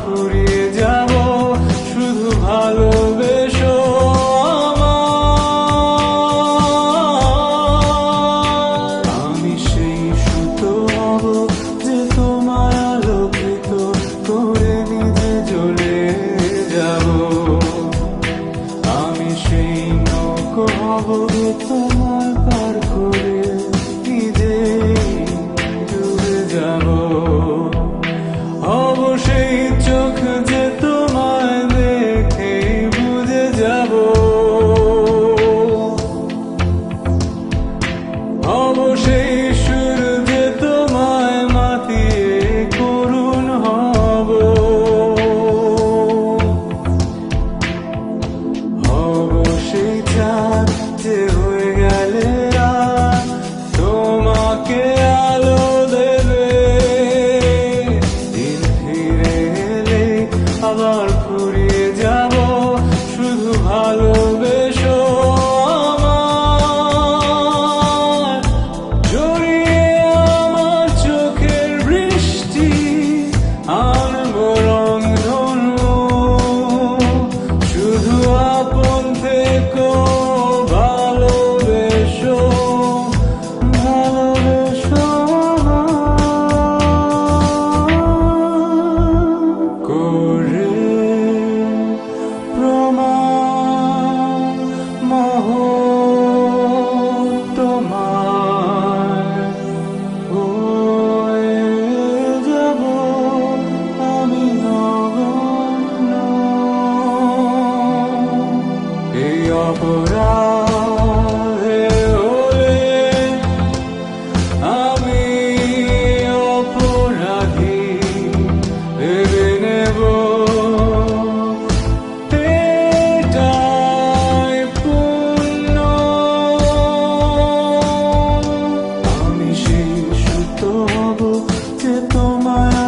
ফুরিয়ে যাব শুধু ভালোবেসো আমায়। আমি সেই সুতো হব যে তোমার আলোকিত করে নিজে জ্বলে যাব। আমি সেই নৌকো হব যে তোমার পার করে নিজে ডুবে যাব। হব সেই চোখ যে তোমায় দেখে বুঝে যাব। হব সেই সুর যে তোমায় মাতিয়ে করুণ হব। হব সেই চাঁদ যে হয়ে গেলে রাত তোমাকে আলো দেবে। দিন ফিরে এলে আবার ফুরিয়ে যাব শুধু ভালোবেসো আমায়। জড়িয়ে আমার চোখের বৃষ্টি আনবো রংধনু। শুধু আপন থেকো ভালোবেসো ভালোবেসো করে প্রমাণ মহৎ তোমায় হয়ে যাব আমি নগণ্য। এই অপরাধে হলে আমি অপরাধী ভেবে নেব। এটাই পুণ্য। আমি সেই সুতো হব যে তোমায়